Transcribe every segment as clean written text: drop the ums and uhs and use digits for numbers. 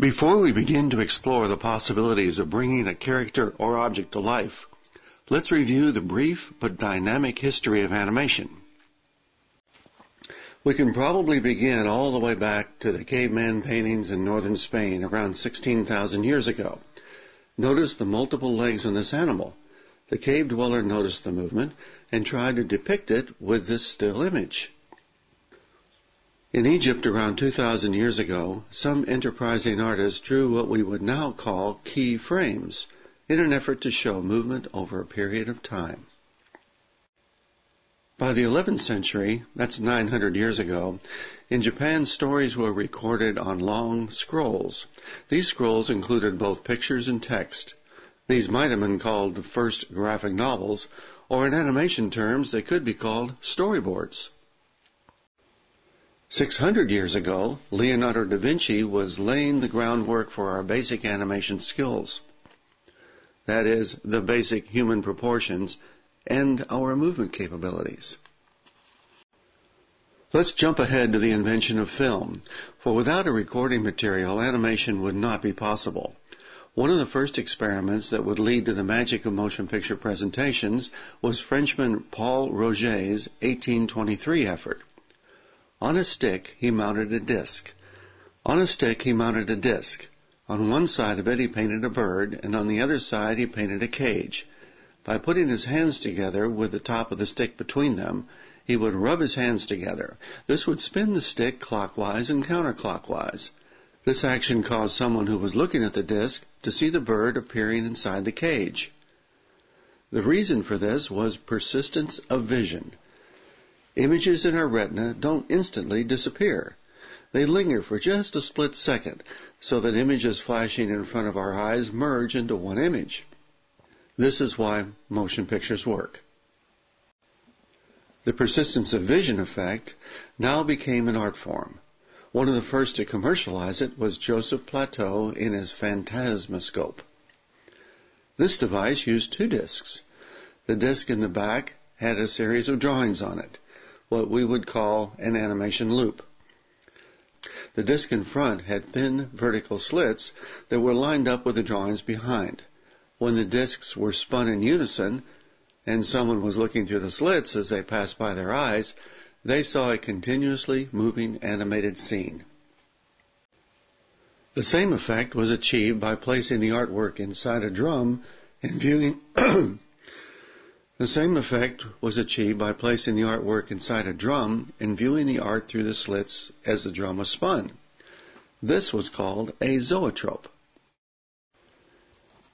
Before we begin to explore the possibilities of bringing a character or object to life, let's review the brief but dynamic history of animation. We can probably begin all the way back to the caveman paintings in northern Spain around 16,000 years ago. Notice the multiple legs on this animal. The cave dweller noticed the movement and tried to depict it with this still image. In Egypt around 2,000 years ago, some enterprising artists drew what we would now call key frames in an effort to show movement over a period of time. By the 11th century, that's 900 years ago, in Japan stories were recorded on long scrolls. These scrolls included both pictures and text. These might have been called the first graphic novels, or in animation terms they could be called storyboards. 600 years ago, Leonardo da Vinci was laying the groundwork for our basic animation skills. That is, the basic human proportions and our movement capabilities. Let's jump ahead to the invention of film, for without a recording material, animation would not be possible. One of the first experiments that would lead to the magic of motion picture presentations was Frenchman Paul Roget's 1823 effort. On a stick, he mounted a disc. On one side of it, he painted a bird, and on the other side, he painted a cage. By putting his hands together with the top of the stick between them, he would rub his hands together. This would spin the stick clockwise and counterclockwise. This action caused someone who was looking at the disc to see the bird appearing inside the cage. The reason for this was persistence of vision. Images in our retina don't instantly disappear. They linger for just a split second, so that images flashing in front of our eyes merge into one image. This is why motion pictures work. The persistence of vision effect now became an art form. One of the first to commercialize it was Joseph Plateau in his Phantasmascope. This device used two discs. The disc in the back had a series of drawings on it, what we would call an animation loop. The disc in front had thin vertical slits that were lined up with the drawings behind. When the discs were spun in unison, and someone was looking through the slits as they passed by their eyes, they saw a continuously moving animated scene. The same effect was achieved by placing the artwork inside a drum and viewing the art through the slits as the drum was spun. This was called a zoetrope.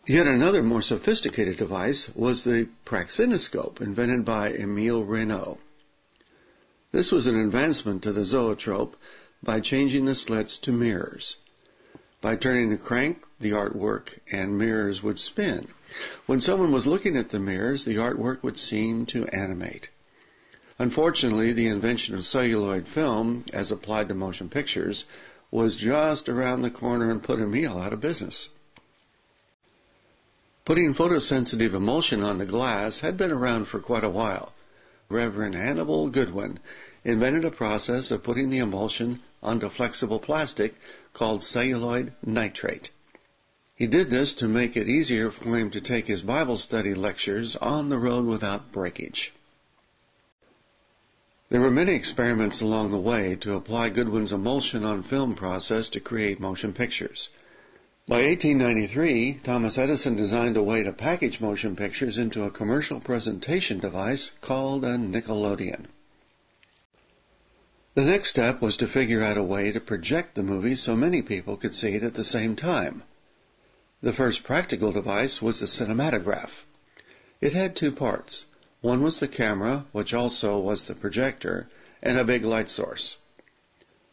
Yet another more sophisticated device was the praxinoscope invented by Émile Reynaud. This was an advancement to the zoetrope by changing the slits to mirrors. By turning the crank, the artwork and mirrors would spin. When someone was looking at the mirrors, the artwork would seem to animate. Unfortunately, the invention of celluloid film, as applied to motion pictures, was just around the corner and put Émile out of business. Putting photosensitive emulsion onto glass had been around for quite a while. Reverend Hannibal Goodwin invented a process of putting the emulsion onto flexible plastic called celluloid nitrate. He did this to make it easier for him to take his Bible study lectures on the road without breakage. There were many experiments along the way to apply Goodwin's emulsion on film process to create motion pictures. By 1893, Thomas Edison designed a way to package motion pictures into a commercial presentation device called a Nickelodeon. The next step was to figure out a way to project the movie so many people could see it at the same time. The first practical device was the cinematograph. It had two parts. One was the camera, which also was the projector, and a big light source.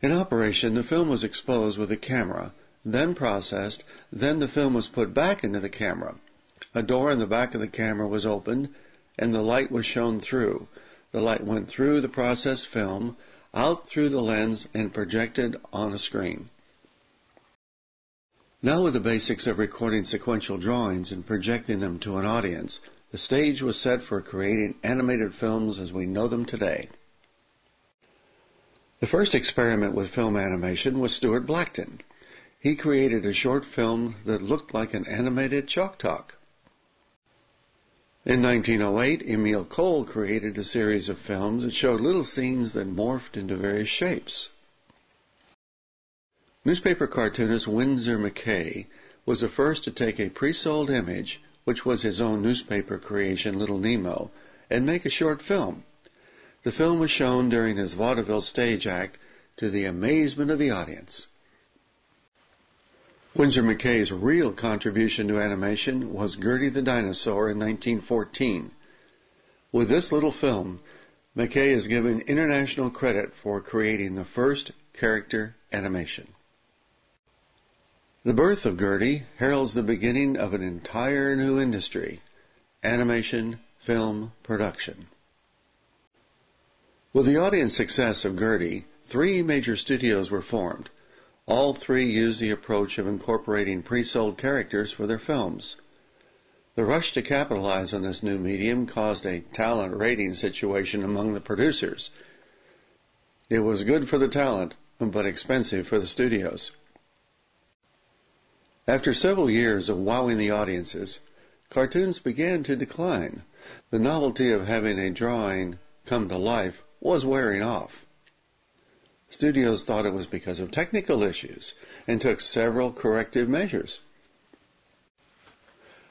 In operation, the film was exposed with the camera, then processed, then the film was put back into the camera. A door in the back of the camera was opened, and the light was shown through. The light went through the processed film, out through the lens, and projected on a screen. Now with the basics of recording sequential drawings and projecting them to an audience, the stage was set for creating animated films as we know them today. The first experiment with film animation was Stuart Blackton. He created a short film that looked like an animated Chalk Talk. In 1908, Emil Cole created a series of films that showed little scenes that morphed into various shapes. Newspaper cartoonist Winsor McCay was the first to take a pre-sold image, which was his own newspaper creation, Little Nemo, and make a short film. The film was shown during his vaudeville stage act to the amazement of the audience. Winsor McCay's real contribution to animation was Gertie the Dinosaur in 1914. With this little film, McCay is given international credit for creating the first character animation. The birth of Gertie heralds the beginning of an entire new industry, animation film production. With the audience success of Gertie, 3 major studios were formed. All 3 used the approach of incorporating pre-sold characters for their films. The rush to capitalize on this new medium caused a talent rating situation among the producers. It was good for the talent, but expensive for the studios. After several years of wowing the audiences, cartoons began to decline. The novelty of having a drawing come to life was wearing off. Studios thought it was because of technical issues and took several corrective measures.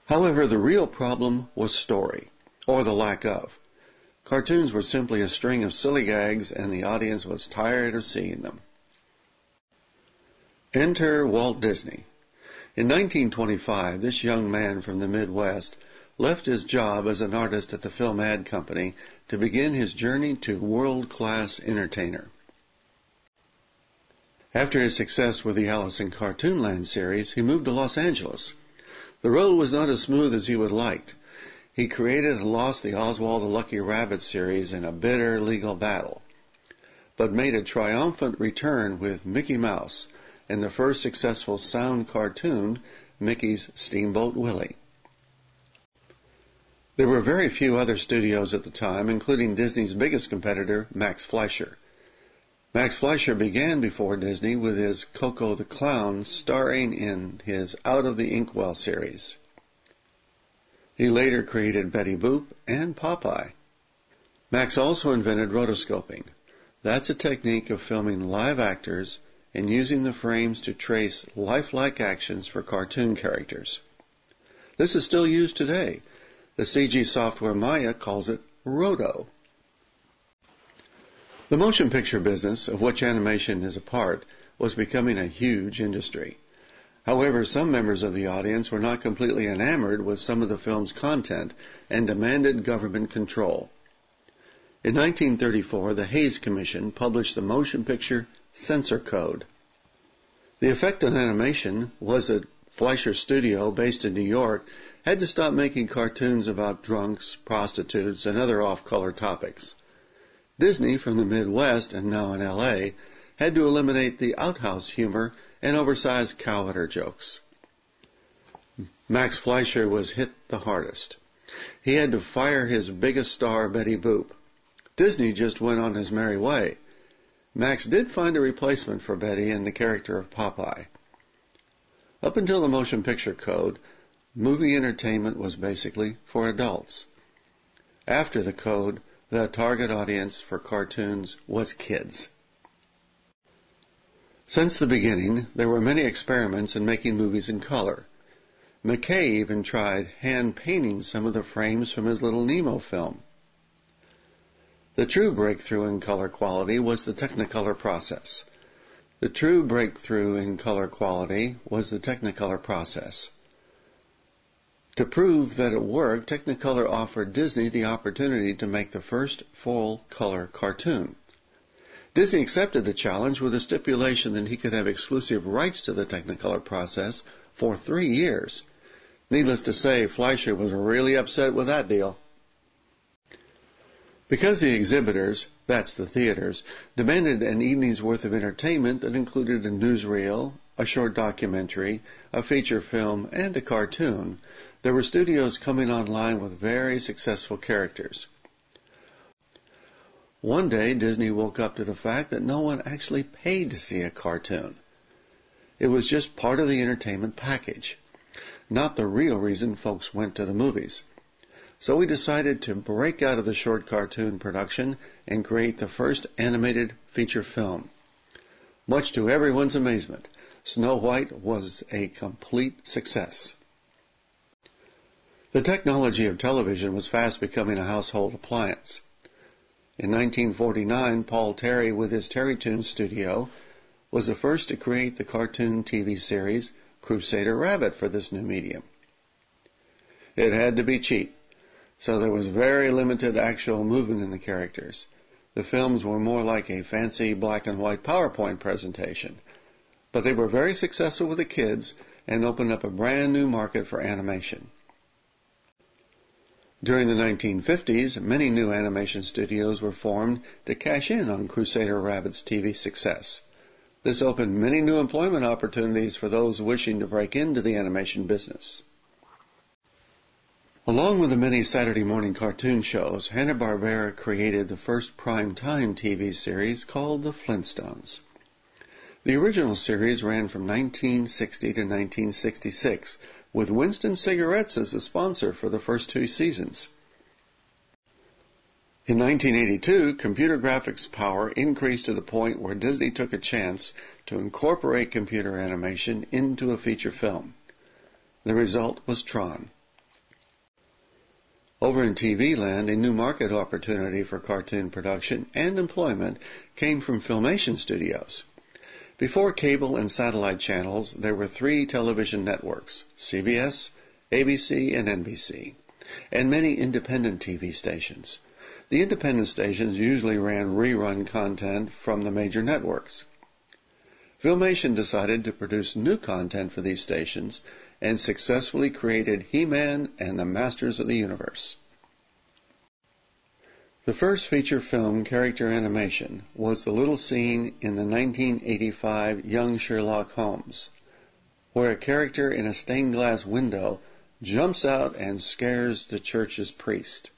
However, the real problem was story, or the lack of. Cartoons were simply a string of silly gags, and the audience was tired of seeing them. Enter Walt Disney. In 1925, this young man from the Midwest left his job as an artist at the Film Ad Company to begin his journey to world-class entertainer. After his success with the Alice in Cartoonland series, he moved to Los Angeles. The road was not as smooth as he would have liked. He created and lost the Oswald the Lucky Rabbit series in a bitter legal battle, but made a triumphant return with Mickey Mouse and the first successful sound cartoon, Mickey's Steamboat Willie. There were very few other studios at the time, including Disney's biggest competitor, Max Fleischer. Max Fleischer began before Disney with his Coco the Clown, starring in his Out of the Inkwell series. He later created Betty Boop and Popeye. Max also invented rotoscoping. That's a technique of filming live actors and using the frames to trace lifelike actions for cartoon characters. This is still used today. The CG software Maya calls it Roto. The motion picture business, of which animation is a part, was becoming a huge industry. However, some members of the audience were not completely enamored with some of the film's content and demanded government control. In 1934, the Hays Commission published the Motion Picture Censor Code. The effect on animation was that Fleischer's studio, based in New York, had to stop making cartoons about drunks, prostitutes, and other off-color topics. Disney, from the Midwest and now in L.A., had to eliminate the outhouse humor and oversized cow-eater jokes. Max Fleischer was hit the hardest. He had to fire his biggest star, Betty Boop. Disney just went on his merry way. Max did find a replacement for Betty in the character of Popeye. Up until the Motion Picture Code, movie entertainment was basically for adults. After the code, the target audience for cartoons was kids. Since the beginning, there were many experiments in making movies in color. McCay even tried hand-painting some of the frames from his Little Nemo film. The true breakthrough in color quality was the Technicolor process. To prove that it worked, Technicolor offered Disney the opportunity to make the first full-color cartoon. Disney accepted the challenge with a stipulation that he could have exclusive rights to the Technicolor process for 3 years. Needless to say, Fleischer was really upset with that deal. Because the exhibitors, that's the theaters, demanded an evening's worth of entertainment that included a newsreel, a short documentary, a feature film, and a cartoon, there were studios coming online with very successful characters. One day, Disney woke up to the fact that no one actually paid to see a cartoon. It was just part of the entertainment package, not the real reason folks went to the movies. So we decided to break out of the short cartoon production and create the first animated feature film. Much to everyone's amazement, Snow White was a complete success. The technology of television was fast becoming a household appliance. In 1949, Paul Terry, with his Terrytoons studio, was the first to create the cartoon TV series Crusader Rabbit for this new medium. It had to be cheap, so there was very limited actual movement in the characters. The films were more like a fancy black and white PowerPoint presentation, but they were very successful with the kids and opened up a brand new market for animation. During the 1950s, many new animation studios were formed to cash in on Crusader Rabbit's TV success. This opened many new employment opportunities for those wishing to break into the animation business. Along with the many Saturday morning cartoon shows, Hanna-Barbera created the first prime-time TV series called The Flintstones. The original series ran from 1960 to 1966, with Winston Cigarettes as the sponsor for the first 2 seasons. In 1982, computer graphics power increased to the point where Disney took a chance to incorporate computer animation into a feature film. The result was Tron. Over in TV land, a new market opportunity for cartoon production and employment came from Filmation Studios. Before cable and satellite channels, there were 3 television networks, CBS, ABC, and NBC, and many independent TV stations. The independent stations usually ran rerun content from the major networks. Filmation decided to produce new content for these stations and successfully created He-Man and the Masters of the Universe. The first feature film character animation was the little scene in the 1985 Young Sherlock Holmes, where a character in a stained glass window jumps out and scares the church's priest.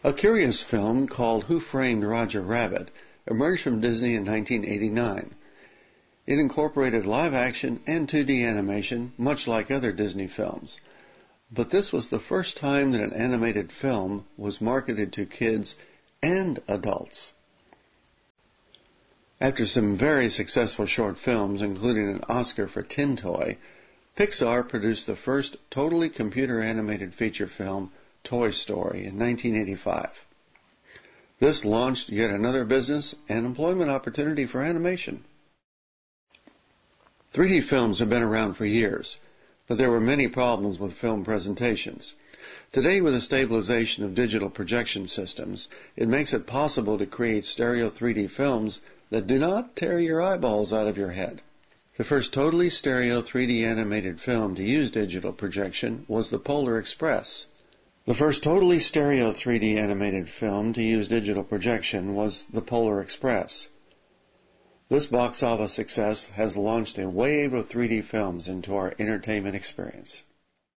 A curious film called Who Framed Roger Rabbit emerged from Disney in 1989. It incorporated live action and 2D animation, much like other Disney films. But this was the first time that an animated film was marketed to kids and adults. After some very successful short films, including an Oscar for Tin Toy, Pixar produced the first totally computer animated feature film, Toy Story, in 1985. This launched yet another business and employment opportunity for animation. 3D films have been around for years, but there were many problems with film presentations. Today, with the stabilization of digital projection systems, it makes it possible to create stereo 3D films that do not tear your eyeballs out of your head. The first totally stereo 3D animated film to use digital projection was The Polar Express. The first totally stereo 3D animated film to use digital projection was The Polar Express. This box office success has launched a wave of 3D films into our entertainment experience.